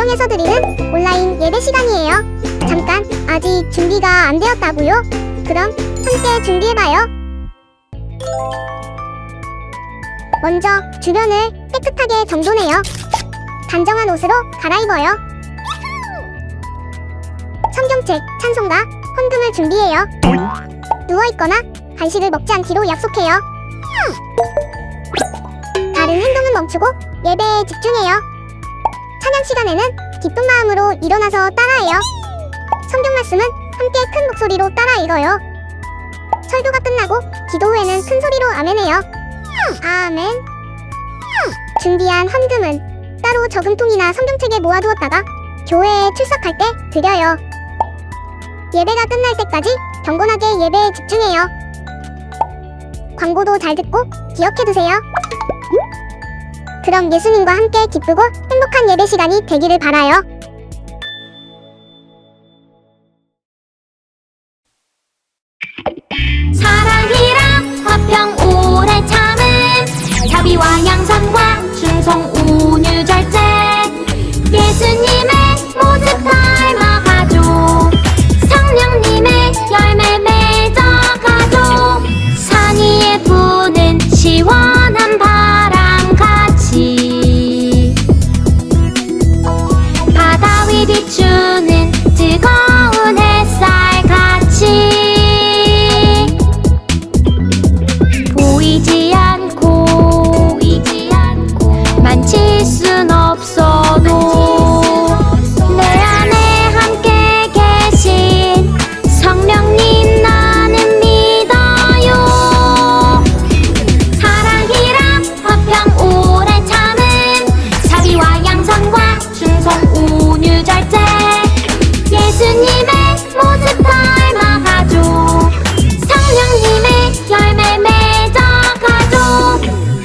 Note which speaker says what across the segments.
Speaker 1: 가정에서 드리는 온라인 예배 시간이에요. 잠깐, 아직 준비가 안 되었다고요? 그럼 함께 준비해봐요. 먼저 주변을 깨끗하게 정돈해요. 단정한 옷으로 갈아입어요. 성경책, 찬송가, 헌금을 준비해요. 누워있거나 간식을 먹지 않기로 약속해요. 다른 행동은 멈추고 예배에 집중해요. 찬양 시간에는 기쁜 마음으로 일어나서 따라해요. 성경 말씀은 함께 큰 목소리로 따라 읽어요. 설교가 끝나고 기도 후에는 큰 소리로 아멘해요. 아멘. 준비한 헌금은 따로 저금통이나 성경책에 모아두었다가 교회에 출석할 때 드려요. 예배가 끝날 때까지 경건하게 예배에 집중해요. 광고도 잘 듣고 기억해두세요. 그럼 예수님과 함께 기쁘고 행복한 예배 시간이 되기를 바라요.
Speaker 2: 사랑이랑 화평 오래 참음 자비와 양선과 충성 온유절제 예수님의 모습 닮아가죠. 성령님의 열매 맺어가죠. 산 위에 부는 시원한 바람같이 바다 위 비추는 뜨거운 햇살같이 보이지 않고 만질 순 없어도 내 안에 함께 계신 성령님 나는 믿어요. 사랑이랑 화평 오래 참음 자비와 양선과 충성 온유절제 예수님의 모습 닮아가죠. 성령님의 열매 맺어가죠.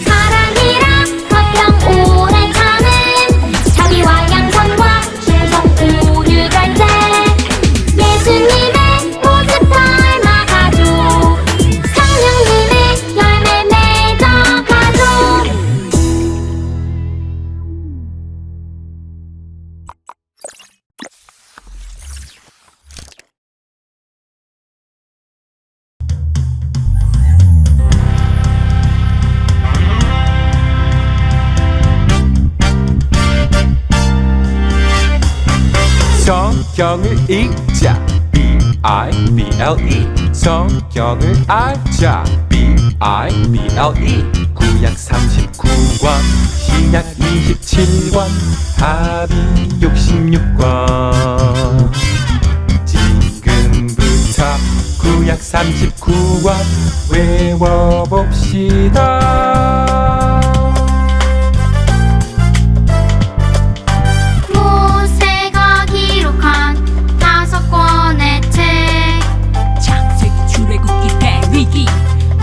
Speaker 2: 사랑이랑 화평 오래 참음 자비와 양선과 충성 온유절제 예수님의 모습 닮아가죠. 성령님의 열매 맺어가죠.
Speaker 3: 성경을 읽자 B-I-B-L-E 성경을 알자 B-I-B-L-E 구약 39권 신약 27권 합이 66권 지금부터 구약 39권 외워봅시다.
Speaker 2: 모세가 기록한 5권의 책
Speaker 4: 창세기, 출애굽기, 레위기,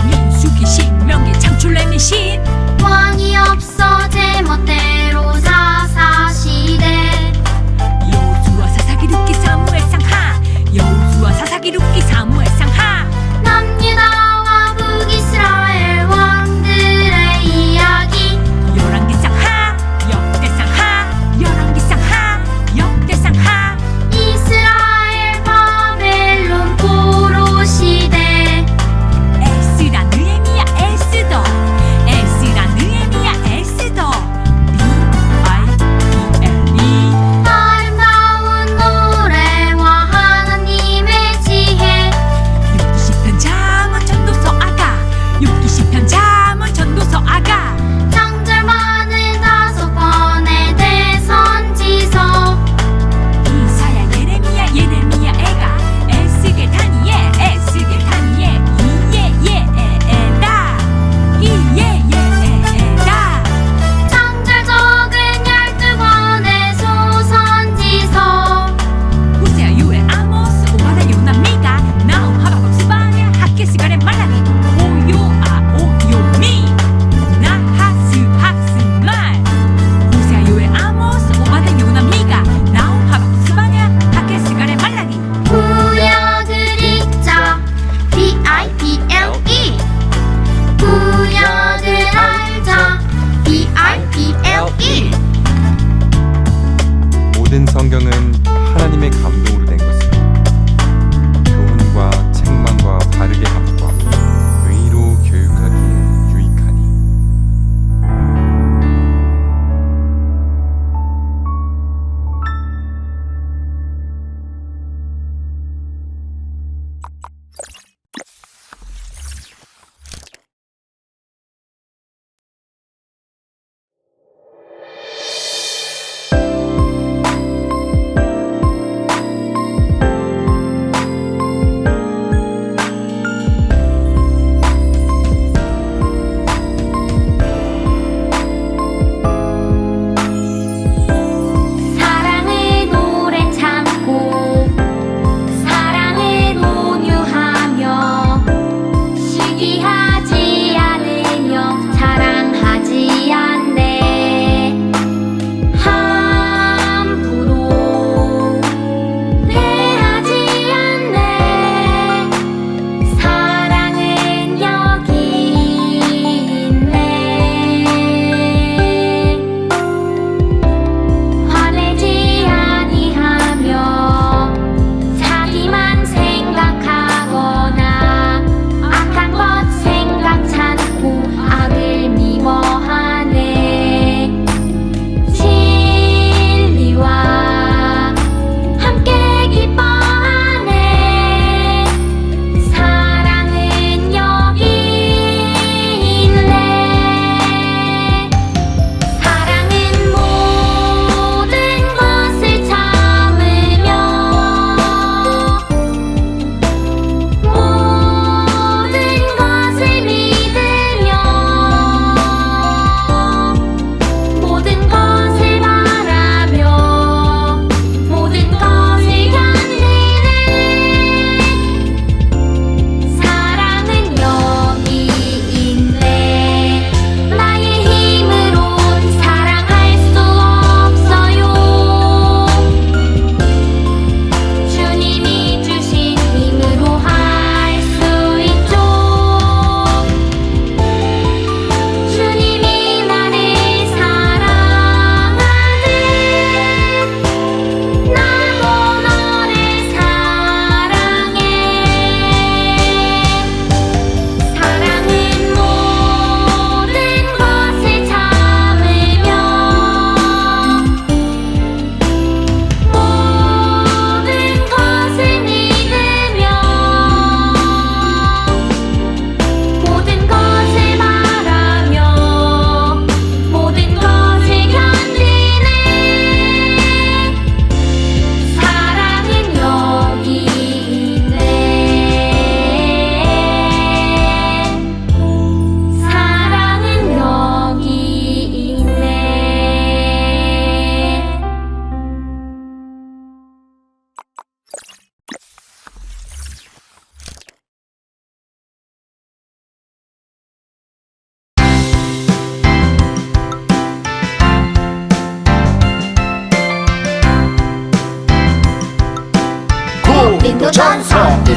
Speaker 4: 민수기, 신명기, 창출, 레미신
Speaker 2: 왕이 없어 제멋대로 사사시대
Speaker 4: 여호수아, 사사기록기, 사무엘, 상하 여호수아, 사사기록기, 사무엘, 상하
Speaker 2: 남유다와 북이스라엘 왕들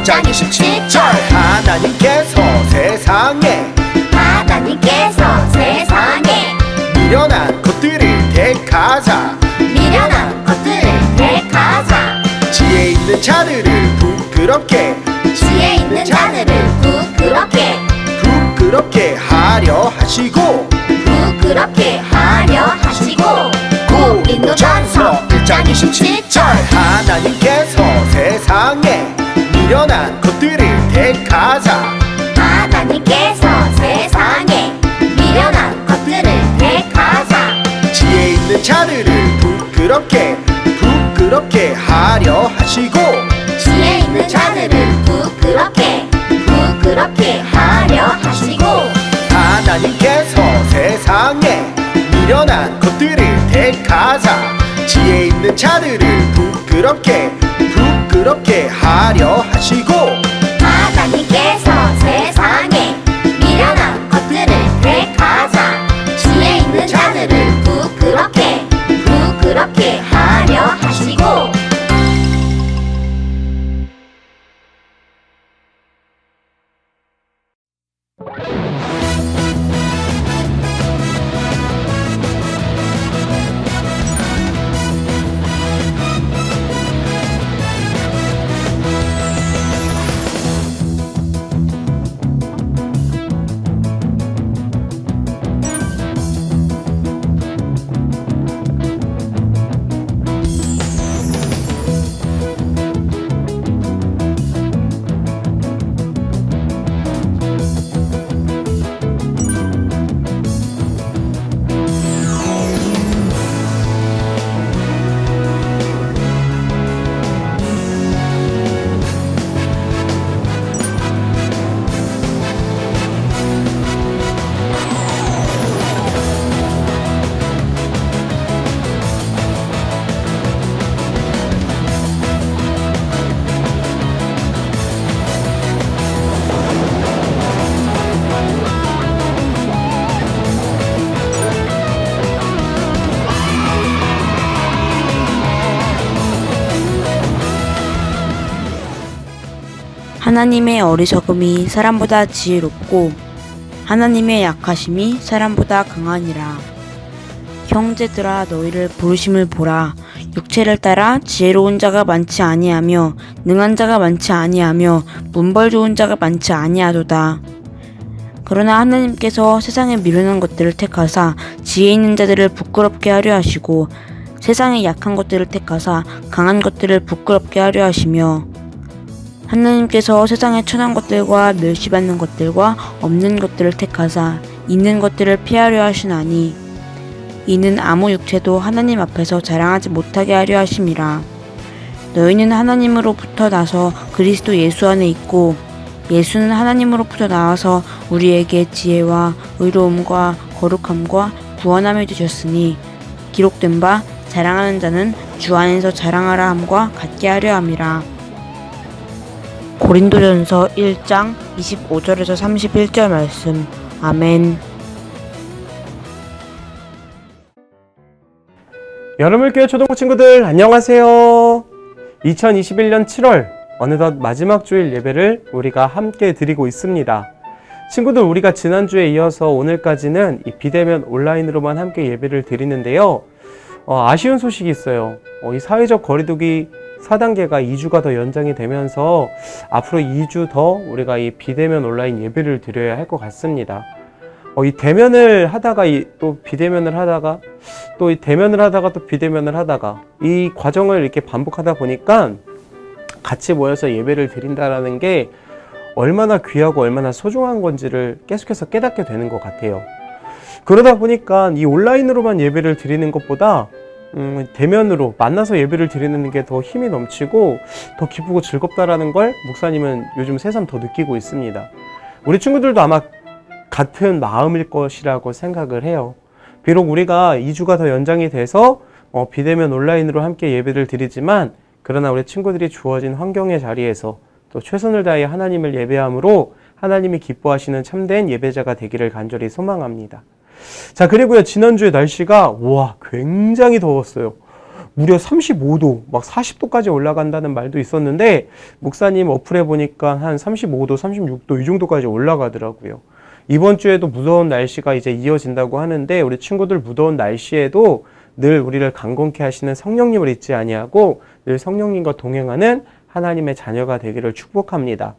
Speaker 5: 1장 27절 하나님께서 세상에 미련한 것들을 택하사 지혜 있는 자들을 부끄럽게 하려 하시고 고린도전서 1장 27절 하나님께서 세상에 미련한 것들을 택하사 지혜 있는 자들을 부끄럽게 하려 하시고 하나님께서 세상에 미련한 것들을 택하사 지혜 있는 자들을 부끄럽게 하려 하시고
Speaker 6: 하나님의 어리석음이 사람보다 지혜롭고 하나님의 약하심이 사람보다 강하니라. 형제들아 너희를 부르심을 보라. 육체를 따라 지혜로운 자가 많지 아니하며 능한 자가 많지 아니하며 문벌 좋은 자가 많지 아니하도다. 그러나 하나님께서 세상에 미련한 것들을 택하사 지혜 있는 자들을 부끄럽게 하려 하시고 세상에 약한 것들을 택하사 강한 것들을 부끄럽게 하려 하시며 하나님께서 세상에 천한 것들과 멸시받는 것들과 없는 것들을 택하사 있는 것들을 피하려 하시나니 이는 아무 육체도 하나님 앞에서 자랑하지 못하게 하려 하심이라. 너희는 하나님으로부터 나서 그리스도 예수 안에 있고 예수는 하나님으로부터 나와서 우리에게 지혜와 의로움과 거룩함과 구원함을 주셨으니 기록된 바 자랑하는 자는 주 안에서 자랑하라 함과 같게 하려 함이라. 고린도전서 1장 25절에서 31절 말씀. 아멘.
Speaker 7: 여러분교회 초등부 친구들 안녕하세요. 2021년 7월 어느덧 마지막 주일 예배를 우리가 함께 드리고 있습니다. 친구들, 우리가 지난주에 이어서 오늘까지는 이 비대면 온라인으로만 함께 예배를 드리는데요. 아쉬운 소식이 있어요. 이 사회적 거리두기 4단계가 2주가 더 연장이 되면서 앞으로 2주 더 우리가 이 비대면 온라인 예배를 드려야 할 것 같습니다. 이 대면을 하다가 또 비대면을 하다가 또 이 대면을 하다가 또 비대면을 하다가 이 과정을 이렇게 반복하다 보니까 같이 모여서 예배를 드린다라는 게 얼마나 귀하고 얼마나 소중한 건지를 계속해서 깨닫게 되는 것 같아요. 그러다 보니까 이 온라인으로만 예배를 드리는 것보다 대면으로 만나서 예배를 드리는 게 더 힘이 넘치고 더 기쁘고 즐겁다라는 걸 목사님은 요즘 새삼 더 느끼고 있습니다. 우리 친구들도 아마 같은 마음일 것이라고 생각을 해요. 비록 우리가 2주가 더 연장이 돼서 비대면 온라인으로 함께 예배를 드리지만 그러나 우리 친구들이 주어진 환경의 자리에서 또 최선을 다해 하나님을 예배함으로 하나님이 기뻐하시는 참된 예배자가 되기를 간절히 소망합니다. 자, 그리고요, 지난주에 날씨가 굉장히 더웠어요. 무려 35도, 막 40도까지 올라간다는 말도 있었는데 목사님 어플에 보니까 한 35도, 36도 이 정도까지 올라가더라고요. 이번 주에도 무더운 날씨가 이제 이어진다고 하는데 우리 친구들 무더운 날씨에도 늘 우리를 강건케 하시는 성령님을 잊지 아니하고 늘 성령님과 동행하는 하나님의 자녀가 되기를 축복합니다.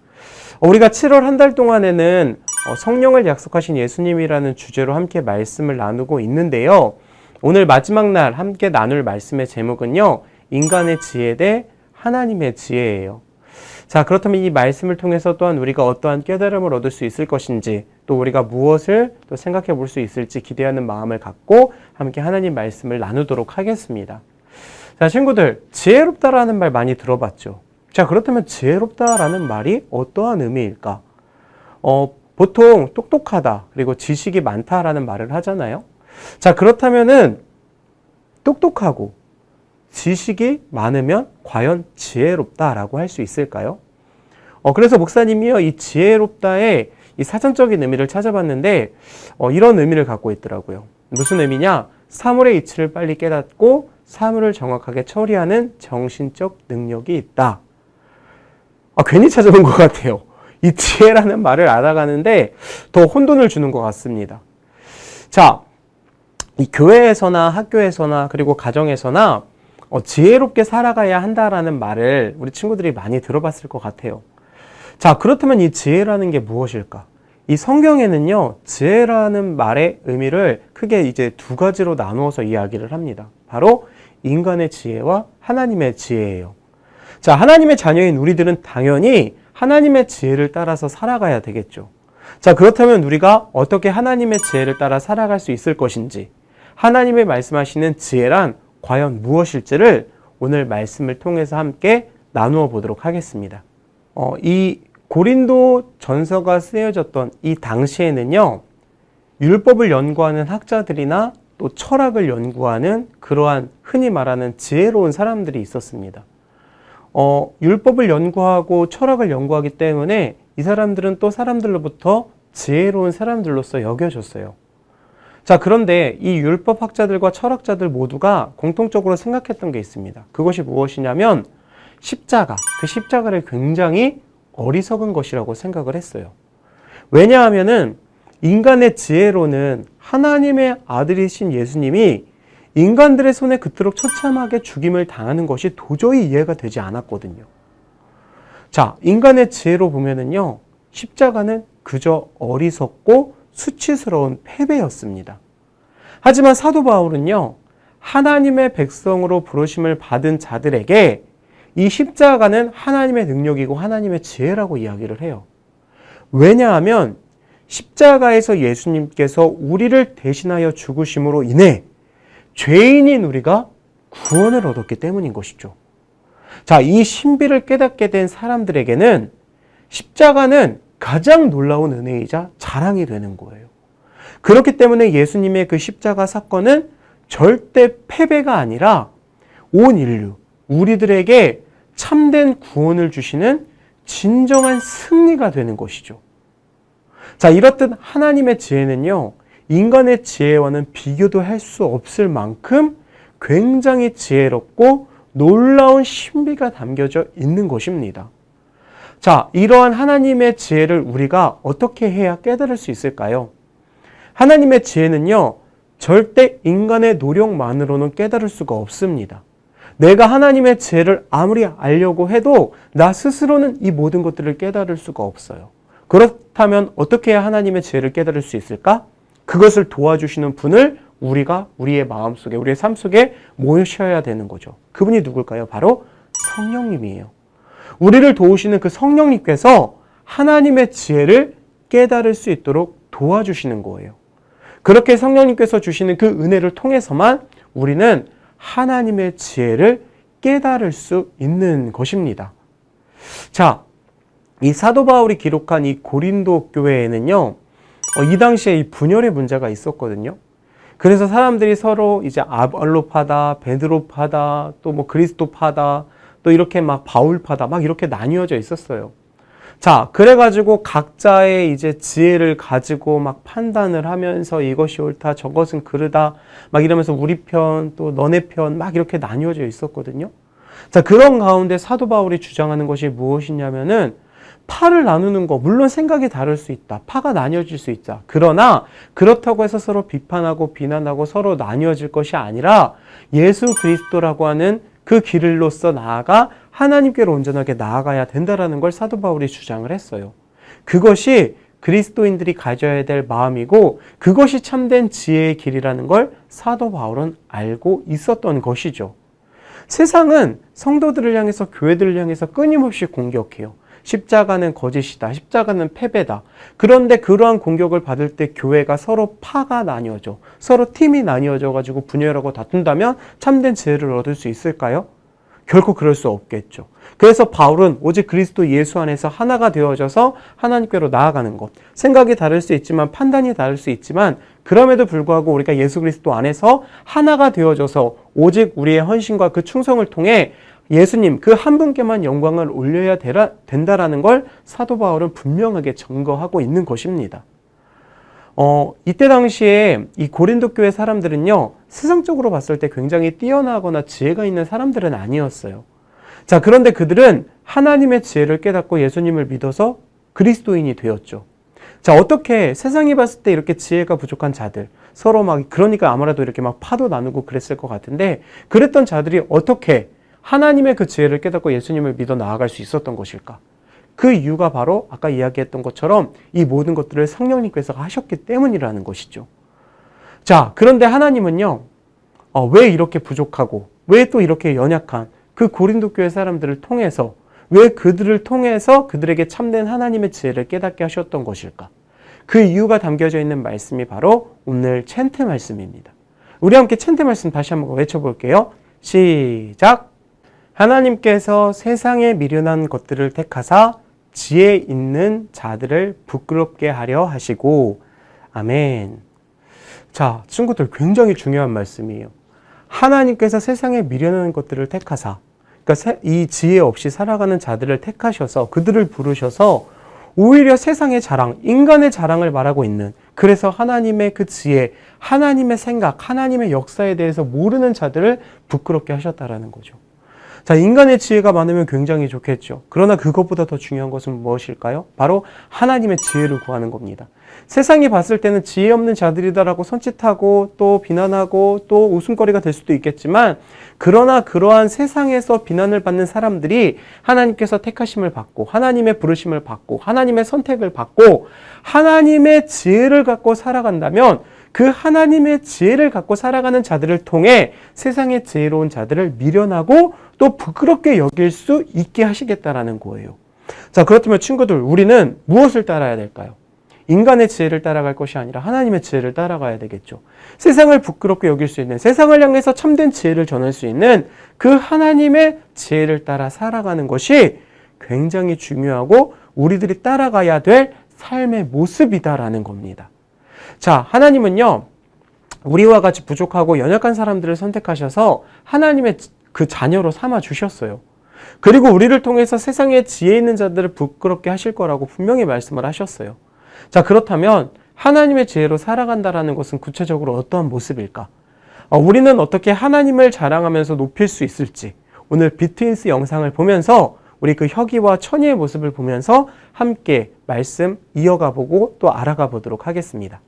Speaker 7: 우리가 7월 한 달 동안에는 성령을 약속하신 예수님이라는 주제로 함께 말씀을 나누고 있는데요. 오늘 마지막 날 함께 나눌 말씀의 제목은요. 인간의 지혜 대 하나님의 지혜예요. 자, 그렇다면 이 말씀을 통해서 또한 우리가 어떠한 깨달음을 얻을 수 있을 것인지 또 우리가 무엇을 또 생각해 볼 수 있을지 기대하는 마음을 갖고 함께 하나님 말씀을 나누도록 하겠습니다. 자, 친구들, 지혜롭다라는 말 많이 들어봤죠? 자, 그렇다면 지혜롭다라는 말이 어떠한 의미일까? 보통 똑똑하다, 그리고 지식이 많다라는 말을 하잖아요. 자, 그렇다면은 똑똑하고 지식이 많으면 과연 지혜롭다라고 할 수 있을까요? 그래서 목사님이요, 이 지혜롭다의 이 사전적인 의미를 찾아봤는데, 이런 의미를 갖고 있더라고요. 무슨 의미냐? 사물의 이치를 빨리 깨닫고 사물을 정확하게 처리하는 정신적 능력이 있다. 괜히 찾아본 것 같아요. 이 지혜라는 말을 알아가는데 더 혼돈을 주는 것 같습니다. 자, 이 교회에서나 학교에서나 그리고 가정에서나 지혜롭게 살아가야 한다라는 말을 우리 친구들이 많이 들어봤을 것 같아요. 자, 그렇다면 이 지혜라는 게 무엇일까? 이 성경에는요, 지혜라는 말의 의미를 크게 이제 두 가지로 나누어서 이야기를 합니다. 바로 인간의 지혜와 하나님의 지혜예요. 자, 하나님의 자녀인 우리들은 당연히 하나님의 지혜를 따라서 살아가야 되겠죠. 자, 그렇다면 우리가 어떻게 하나님의 지혜를 따라 살아갈 수 있을 것인지, 하나님의 말씀하시는 지혜란 과연 무엇일지를 오늘 말씀을 통해서 함께 나누어 보도록 하겠습니다. 이 고린도 전서가 쓰여졌던 이 당시에는요, 율법을 연구하는 학자들이나 또 철학을 연구하는 그러한 흔히 말하는 지혜로운 사람들이 있었습니다. 율법을 연구하고 철학을 연구하기 때문에 이 사람들은 또 사람들로부터 지혜로운 사람들로서 여겨졌어요. 자, 그런데 이 율법학자들과 철학자들 모두가 공통적으로 생각했던 게 있습니다. 그것이 무엇이냐면 십자가, 그 십자가를 굉장히 어리석은 것이라고 생각을 했어요. 왜냐하면은 인간의 지혜로는 하나님의 아들이신 예수님이 인간들의 손에 그토록 처참하게 죽임을 당하는 것이 도저히 이해가 되지 않았거든요. 자, 인간의 지혜로 보면은요, 십자가는 그저 어리석고 수치스러운 패배였습니다. 하지만 사도 바울은요, 하나님의 백성으로 부르심을 받은 자들에게 이 십자가는 하나님의 능력이고 하나님의 지혜라고 이야기를 해요. 왜냐하면 십자가에서 예수님께서 우리를 대신하여 죽으심으로 인해 죄인인 우리가 구원을 얻었기 때문인 것이죠. 자, 이 신비를 깨닫게 된 사람들에게는 십자가는 가장 놀라운 은혜이자 자랑이 되는 거예요. 그렇기 때문에 예수님의 그 십자가 사건은 절대 패배가 아니라 온 인류, 우리들에게 참된 구원을 주시는 진정한 승리가 되는 것이죠. 자, 이렇듯 하나님의 지혜는요, 인간의 지혜와는 비교도 할 수 없을 만큼 굉장히 지혜롭고 놀라운 신비가 담겨져 있는 것입니다. 자, 이러한 하나님의 지혜를 우리가 어떻게 해야 깨달을 수 있을까요? 하나님의 지혜는요, 절대 인간의 노력만으로는 깨달을 수가 없습니다. 내가 하나님의 지혜를 아무리 알려고 해도 나 스스로는 이 모든 것들을 깨달을 수가 없어요. 그렇다면 어떻게 해야 하나님의 지혜를 깨달을 수 있을까? 그것을 도와주시는 분을 우리가 우리의 마음속에, 우리의 삶 속에 모셔야 되는 거죠. 그분이 누굴까요? 바로 성령님이에요. 우리를 도우시는 그 성령님께서 하나님의 지혜를 깨달을 수 있도록 도와주시는 거예요. 그렇게 성령님께서 주시는 그 은혜를 통해서만 우리는 하나님의 지혜를 깨달을 수 있는 것입니다. 자, 이 사도 바울이 기록한 이 고린도 교회에는요, 이 당시에 이 분열의 문제가 있었거든요. 그래서 사람들이 서로 이제 아볼로파다, 베드로파다, 또 뭐 그리스도파다, 또 이렇게 막 바울파다, 막 이렇게 나뉘어져 있었어요. 자, 그래가지고 각자의 이제 지혜를 가지고 막 판단을 하면서 이것이 옳다, 저것은 그르다, 막 이러면서 우리 편, 또 너네 편, 막 이렇게 나뉘어져 있었거든요. 자, 그런 가운데 사도 바울이 주장하는 것이 무엇이냐면은 파를 나누는 거, 물론 생각이 다를 수 있다. 파가 나뉘어질 수 있다. 그러나 그렇다고 해서 서로 비판하고 비난하고 서로 나뉘어질 것이 아니라 예수 그리스도라고 하는 그 길로서 나아가 하나님께로 온전하게 나아가야 된다라는 걸 사도 바울이 주장을 했어요. 그것이 그리스도인들이 가져야 될 마음이고 그것이 참된 지혜의 길이라는 걸 사도 바울은 알고 있었던 것이죠. 세상은 성도들을 향해서 교회들을 향해서 끊임없이 공격해요. 십자가는 거짓이다. 십자가는 패배다. 그런데 그러한 공격을 받을 때 교회가 서로 파가 나뉘어져. 서로 팀이 나뉘어져 가지고 분열하고 다툰다면 참된 지혜를 얻을 수 있을까요? 결코 그럴 수 없겠죠. 그래서 바울은 오직 그리스도 예수 안에서 하나가 되어져서 하나님께로 나아가는 것. 생각이 다를 수 있지만 판단이 다를 수 있지만 그럼에도 불구하고 우리가 예수 그리스도 안에서 하나가 되어져서 오직 우리의 헌신과 그 충성을 통해 예수님 그 한 분께만 영광을 올려야 된다라는 걸 사도 바울은 분명하게 증거하고 있는 것입니다. 이때 당시에 이 고린도 교회 사람들은요, 세상적으로 봤을 때 굉장히 뛰어나거나 지혜가 있는 사람들은 아니었어요. 자, 그런데 그들은 하나님의 지혜를 깨닫고 예수님을 믿어서 그리스도인이 되었죠. 자, 어떻게 세상이 봤을 때 이렇게 지혜가 부족한 자들, 서로 막, 그러니까 아무래도 이렇게 막 파도 나누고 그랬을 것 같은데, 그랬던 자들이 어떻게 하나님의 그 지혜를 깨닫고 예수님을 믿어 나아갈 수 있었던 것일까? 그 이유가 바로 아까 이야기했던 것처럼 이 모든 것들을 성령님께서 하셨기 때문이라는 것이죠. 자, 그런데 하나님은요, 왜 이렇게 부족하고 왜 또 이렇게 연약한 그 고린도 교회 사람들을 통해서 왜 그들을 통해서 그들에게 참된 하나님의 지혜를 깨닫게 하셨던 것일까? 그 이유가 담겨져 있는 말씀이 바로 오늘 챈트 말씀입니다. 우리 함께 챈트 말씀 다시 한번 외쳐볼게요. 시작! 하나님께서 세상에 미련한 것들을 택하사 지혜 있는 자들을 부끄럽게 하려 하시고, 아멘. 자, 친구들, 굉장히 중요한 말씀이에요. 하나님께서 세상에 미련한 것들을 택하사, 그러니까 이 지혜 없이 살아가는 자들을 택하셔서 그들을 부르셔서 오히려 세상의 자랑, 인간의 자랑을 말하고 있는, 그래서 하나님의 그 지혜, 하나님의 생각, 하나님의 역사에 대해서 모르는 자들을 부끄럽게 하셨다라는 거죠. 자, 인간의 지혜가 많으면 굉장히 좋겠죠. 그러나 그것보다 더 중요한 것은 무엇일까요? 바로 하나님의 지혜를 구하는 겁니다. 세상이 봤을 때는 지혜 없는 자들이다라고 손짓하고 또 비난하고 또 웃음거리가 될 수도 있겠지만, 그러나 그러한 세상에서 비난을 받는 사람들이 하나님께서 택하심을 받고 하나님의 부르심을 받고 하나님의 선택을 받고 하나님의 지혜를 갖고 살아간다면 그 하나님의 지혜를 갖고 살아가는 자들을 통해 세상의 지혜로운 자들을 미련하고 또 부끄럽게 여길 수 있게 하시겠다라는 거예요. 자, 그렇다면 친구들, 우리는 무엇을 따라야 될까요? 인간의 지혜를 따라갈 것이 아니라 하나님의 지혜를 따라가야 되겠죠. 세상을 부끄럽게 여길 수 있는, 세상을 향해서 참된 지혜를 전할 수 있는 그 하나님의 지혜를 따라 살아가는 것이 굉장히 중요하고 우리들이 따라가야 될 삶의 모습이다라는 겁니다. 자, 하나님은요, 우리와 같이 부족하고 연약한 사람들을 선택하셔서 하나님의 그 자녀로 삼아 주셨어요. 그리고 우리를 통해서 세상에 지혜 있는 자들을 부끄럽게 하실 거라고 분명히 말씀을 하셨어요. 자, 그렇다면 하나님의 지혜로 살아간다라는 것은 구체적으로 어떠한 모습일까? 우리는 어떻게 하나님을 자랑하면서 높일 수 있을지, 오늘 비트윈스 영상을 보면서 우리 그 혁이와 천이의 모습을 보면서 함께 말씀 이어가 보고 또 알아가 보도록 하겠습니다.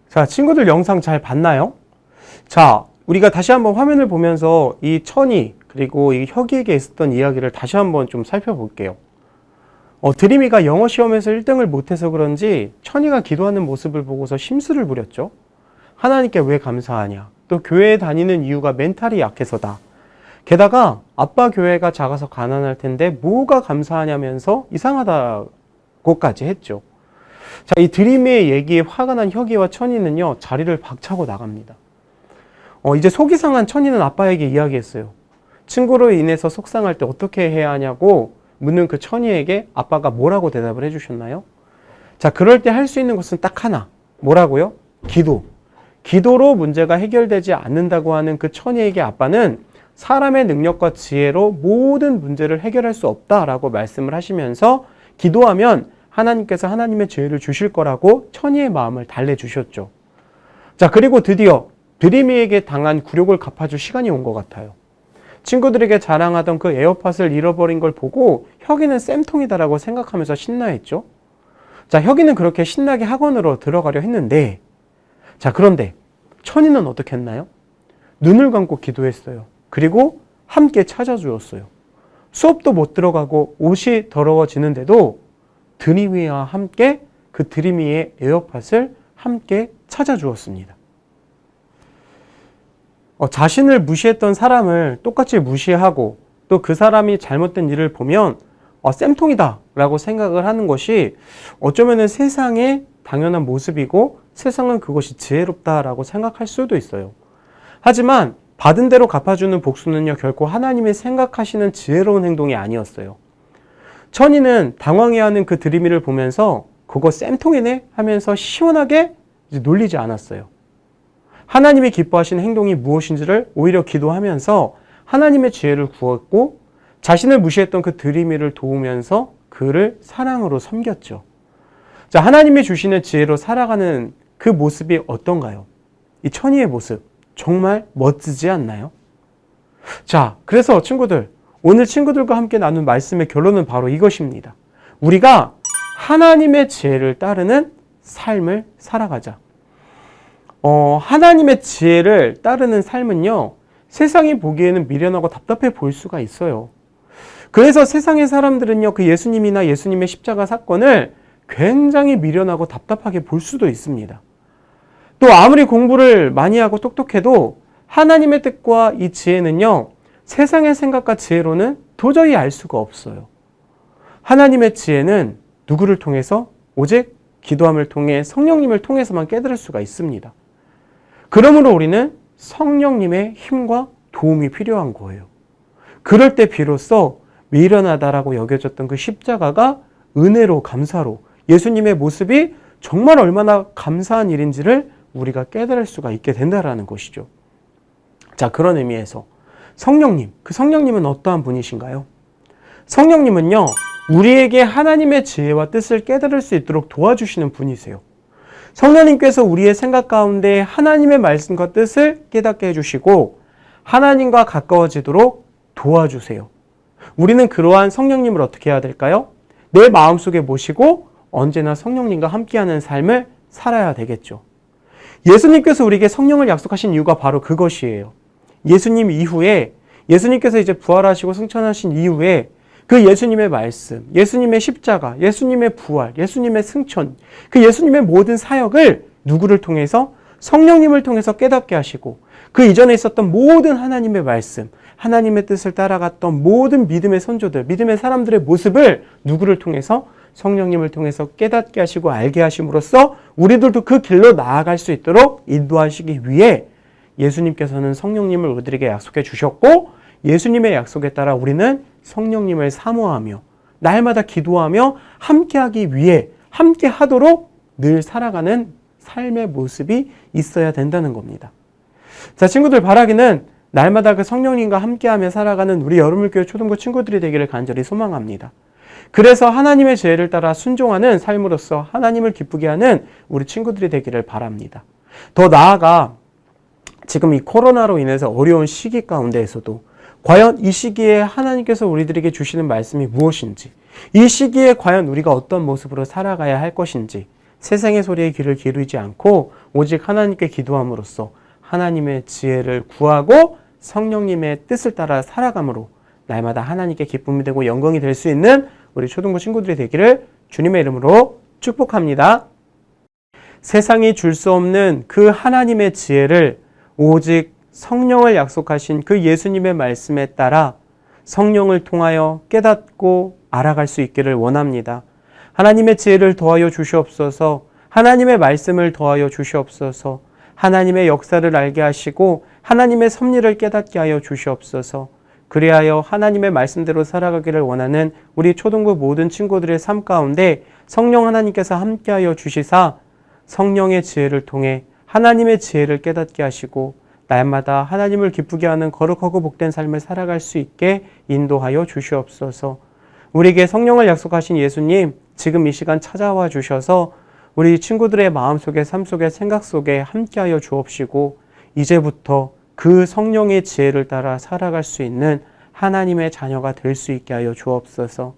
Speaker 7: 자, 친구들 영상 잘 봤나요? 자, 우리가 다시 한번 화면을 보면서 이 천이 그리고 이 혁이에게 있었던 이야기를 다시 한번 좀 살펴볼게요. 드림이가 영어 시험에서 1등을 못해서 그런지 천이가 기도하는 모습을 보고서 심술을 부렸죠. 하나님께 왜 감사하냐? 또 교회에 다니는 이유가 멘탈이 약해서다. 게다가 아빠 교회가 작아서 가난할 텐데 뭐가 감사하냐면서 이상하다고까지 했죠. 자, 이 드림이의 얘기에 화가 난 혁이와 천이는요, 자리를 박차고 나갑니다. 이제 속이 상한 천이는 아빠에게 이야기했어요. 친구로 인해서 속상할 때 어떻게 해야 하냐고 묻는 그 천이에게 아빠가 뭐라고 대답을 해주셨나요? 자, 그럴 때 할 수 있는 것은 딱 하나. 뭐라고요? 기도. 기도로 문제가 해결되지 않는다고 하는 그 천이에게 아빠는 사람의 능력과 지혜로 모든 문제를 해결할 수 없다라고 말씀을 하시면서 기도하면 하나님께서 하나님의 지혜를 주실 거라고 천이의 마음을 달래주셨죠. 자, 그리고 드디어 드림이에게 당한 굴욕을 갚아줄 시간이 온 것 같아요. 친구들에게 자랑하던 그 에어팟을 잃어버린 걸 보고 혁이는 쌤통이다라고 생각하면서 신나했죠. 자, 혁이는 그렇게 신나게 학원으로 들어가려 했는데, 자, 그런데 천이는 어떻게 했나요? 눈을 감고 기도했어요. 그리고 함께 찾아주었어요. 수업도 못 들어가고 옷이 더러워지는데도 드림이와 함께 그 드림이의 에어팟을 함께 찾아주었습니다. 자신을 무시했던 사람을 똑같이 무시하고 또 그 사람이 잘못된 일을 보면 쌤통이다 라고 생각을 하는 것이 어쩌면 세상의 당연한 모습이고 세상은 그것이 지혜롭다라고 생각할 수도 있어요. 하지만 받은 대로 갚아주는 복수는요, 결코 하나님이 생각하시는 지혜로운 행동이 아니었어요. 천이는 당황해하는 그 드림이를 보면서 그거 쌤통이네 하면서 시원하게 이제 놀리지 않았어요. 하나님이 기뻐하시는 행동이 무엇인지를 오히려 기도하면서 하나님의 지혜를 구했고 자신을 무시했던 그 드림이를 도우면서 그를 사랑으로 섬겼죠. 자, 하나님이 주시는 지혜로 살아가는 그 모습이 어떤가요? 이 천이의 모습 정말 멋지지 않나요? 자, 그래서 친구들, 오늘 친구들과 함께 나눈 말씀의 결론은 바로 이것입니다. 우리가 하나님의 지혜를 따르는 삶을 살아가자. 하나님의 지혜를 따르는 삶은요, 세상이 보기에는 미련하고 답답해 보일 수가 있어요. 그래서 세상의 사람들은요, 그 예수님이나 예수님의 십자가 사건을 굉장히 미련하고 답답하게 볼 수도 있습니다. 또 아무리 공부를 많이 하고 똑똑해도 하나님의 뜻과 이 지혜는요, 세상의 생각과 지혜로는 도저히 알 수가 없어요. 하나님의 지혜는 누구를 통해서? 오직 기도함을 통해 성령님을 통해서만 깨달을 수가 있습니다. 그러므로 우리는 성령님의 힘과 도움이 필요한 거예요. 그럴 때 비로소 미련하다라고 여겨졌던 그 십자가가 은혜로 감사로 예수님의 모습이 정말 얼마나 감사한 일인지를 우리가 깨달을 수가 있게 된다라는 것이죠. 자, 그런 의미에서 성령님, 그 성령님은 어떠한 분이신가요? 성령님은요, 우리에게 하나님의 지혜와 뜻을 깨달을 수 있도록 도와주시는 분이세요. 성령님께서 우리의 생각 가운데 하나님의 말씀과 뜻을 깨닫게 해주시고 하나님과 가까워지도록 도와주세요. 우리는 그러한 성령님을 어떻게 해야 될까요? 내 마음속에 모시고 언제나 성령님과 함께하는 삶을 살아야 되겠죠. 예수님께서 우리에게 성령을 약속하신 이유가 바로 그것이에요. 예수님 이후에, 예수님께서 이제 부활하시고 승천하신 이후에 그 예수님의 말씀, 예수님의 십자가, 예수님의 부활, 예수님의 승천, 그 예수님의 모든 사역을 누구를 통해서? 성령님을 통해서 깨닫게 하시고 그 이전에 있었던 모든 하나님의 말씀, 하나님의 뜻을 따라갔던 모든 믿음의 선조들, 믿음의 사람들의 모습을 누구를 통해서? 성령님을 통해서 깨닫게 하시고 알게 하심으로써 우리들도 그 길로 나아갈 수 있도록 인도하시기 위해 예수님께서는 성령님을 우리들에게 약속해 주셨고 예수님의 약속에 따라 우리는 성령님을 사모하며 날마다 기도하며 함께하기 위해 함께하도록 늘 살아가는 삶의 모습이 있어야 된다는 겁니다. 자, 친구들, 바라기는 날마다 그 성령님과 함께하며 살아가는 우리 여름물교회 초등부 친구들이 되기를 간절히 소망합니다. 그래서 하나님의 지혜를 따라 순종하는 삶으로서 하나님을 기쁘게 하는 우리 친구들이 되기를 바랍니다. 더 나아가 지금 이 코로나로 인해서 어려운 시기 가운데에서도 과연 이 시기에 하나님께서 우리들에게 주시는 말씀이 무엇인지, 이 시기에 과연 우리가 어떤 모습으로 살아가야 할 것인지 세상의 소리에 귀를 기울이지 않고 오직 하나님께 기도함으로써 하나님의 지혜를 구하고 성령님의 뜻을 따라 살아감으로 날마다 하나님께 기쁨이 되고 영광이 될 수 있는 우리 초등부 친구들이 되기를 주님의 이름으로 축복합니다. 세상이 줄 수 없는 그 하나님의 지혜를 오직 성령을 약속하신 그 예수님의 말씀에 따라 성령을 통하여 깨닫고 알아갈 수 있기를 원합니다. 하나님의 지혜를 더하여 주시옵소서. 하나님의 말씀을 더하여 주시옵소서. 하나님의 역사를 알게 하시고 하나님의 섭리를 깨닫게 하여 주시옵소서. 그리하여 하나님의 말씀대로 살아가기를 원하는 우리 초등부 모든 친구들의 삶 가운데 성령 하나님께서 함께하여 주시사 성령의 지혜를 통해 하나님의 지혜를 깨닫게 하시고 날마다 하나님을 기쁘게 하는 거룩하고 복된 삶을 살아갈 수 있게 인도하여 주시옵소서. 우리에게 성령을 약속하신 예수님, 지금 이 시간 찾아와 주셔서 우리 친구들의 마음속에, 삶 속에, 생각 속에 함께하여 주옵시고 이제부터 그 성령의 지혜를 따라 살아갈 수 있는 하나님의 자녀가 될 수 있게 하여 주옵소서.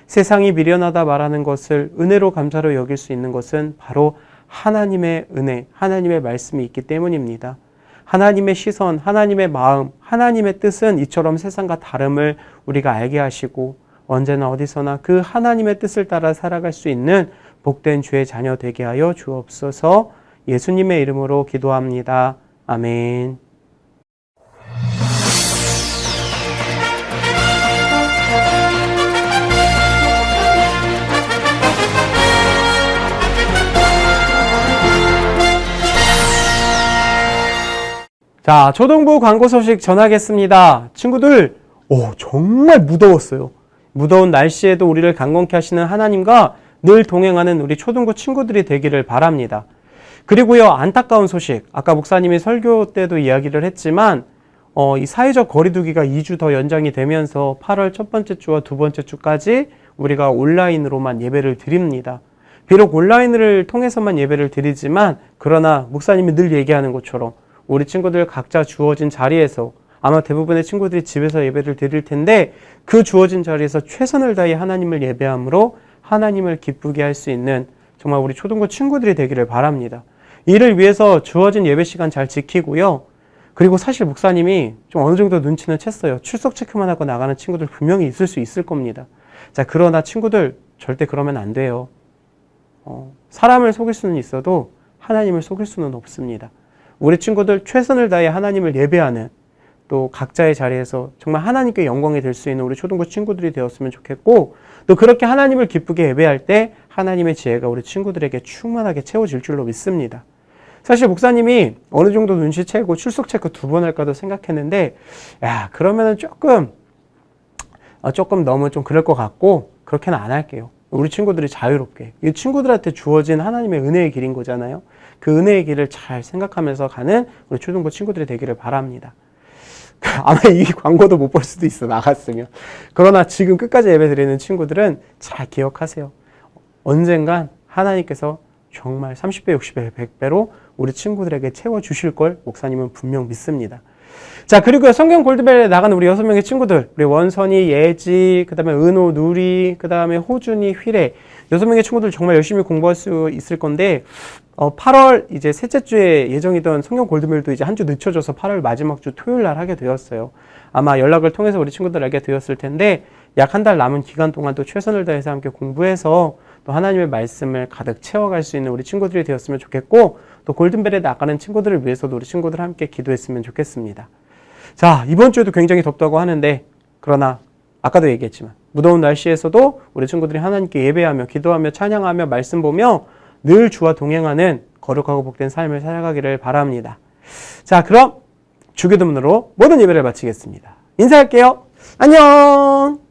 Speaker 7: 세상이 미련하다 말하는 것을 은혜로 감사로 여길 수 있는 것은 바로 하나님의 은혜, 하나님의 말씀이 있기 때문입니다. 하나님의 시선, 하나님의 마음, 하나님의 뜻은 이처럼 세상과 다름을 우리가 알게 하시고 언제나 어디서나 그 하나님의 뜻을 따라 살아갈 수 있는 복된 주의 자녀 되게 하여 주옵소서. 예수님의 이름으로 기도합니다. 아멘. 자, 초등부 광고 소식 전하겠습니다. 친구들, 정말 무더웠어요. 무더운 날씨에도 우리를 강건케 하시는 하나님과 늘 동행하는 우리 초등부 친구들이 되기를 바랍니다. 그리고요, 안타까운 소식. 아까 목사님이 설교 때도 이야기를 했지만, 이 사회적 거리두기가 2주 더 연장이 되면서 8월 첫 번째 주와 두 번째 주까지 우리가 온라인으로만 예배를 드립니다. 비록 온라인을 통해서만 예배를 드리지만, 그러나 목사님이 늘 얘기하는 것처럼 우리 친구들 각자 주어진 자리에서 아마 대부분의 친구들이 집에서 예배를 드릴 텐데 그 주어진 자리에서 최선을 다해 하나님을 예배함으로 하나님을 기쁘게 할 수 있는 정말 우리 초등부 친구들이 되기를 바랍니다. 이를 위해서 주어진 예배 시간 잘 지키고요. 그리고 사실 목사님이 좀 어느 정도 눈치는 챘어요. 출석 체크만 하고 나가는 친구들 분명히 있을 수 있을 겁니다. 자, 그러나 친구들 절대 그러면 안 돼요. 사람을 속일 수는 있어도 하나님을 속일 수는 없습니다. 우리 친구들 최선을 다해 하나님을 예배하는 또 각자의 자리에서 정말 하나님께 영광이 될 수 있는 우리 초등부 친구들이 되었으면 좋겠고 또 그렇게 하나님을 기쁘게 예배할 때 하나님의 지혜가 우리 친구들에게 충만하게 채워질 줄로 믿습니다. 사실 목사님이 어느 정도 눈치채고 출석 체크 2번 할까도 생각했는데 그러면은 조금 너무 좀 그럴 것 같고 그렇게는 안 할게요. 우리 친구들이 자유롭게 이 친구들한테 주어진 하나님의 은혜의 길인 거잖아요. 그 은혜의 길을 잘 생각하면서 가는 우리 초등부 친구들이 되기를 바랍니다. 아마 이 광고도 못 볼 수도 있어, 나갔으면. 그러나 지금 끝까지 예배 드리는 친구들은 잘 기억하세요. 언젠간 하나님께서 정말 30배, 60배, 100배로 우리 친구들에게 채워주실 걸 목사님은 분명 믿습니다. 자, 그리고 성경 골드벨에 나가는 우리 6명의 친구들, 우리 원선이, 예지, 그 다음에 은호, 누리, 그 다음에 호준이, 휘래, 6명의 친구들 정말 열심히 공부할 수 있을 건데 8월 이제 셋째 주에 예정이던 성경 골드벨도 이제 한 주 늦춰져서 8월 마지막 주 토요일 날 하게 되었어요. 아마 연락을 통해서 우리 친구들 알게 되었을 텐데 약 한 달 남은 기간 동안 또 최선을 다해서 함께 공부해서 또 하나님의 말씀을 가득 채워갈 수 있는 우리 친구들이 되었으면 좋겠고 또 골든벨에 나가는 친구들을 위해서도 우리 친구들 함께 기도했으면 좋겠습니다. 자, 이번 주에도 굉장히 덥다고 하는데 그러나 아까도 얘기했지만 무더운 날씨에서도 우리 친구들이 하나님께 예배하며 기도하며 찬양하며 말씀 보며 늘 주와 동행하는 거룩하고 복된 삶을 살아가기를 바랍니다. 자, 그럼 주기도문으로 모든 예배를 마치겠습니다. 인사할게요. 안녕.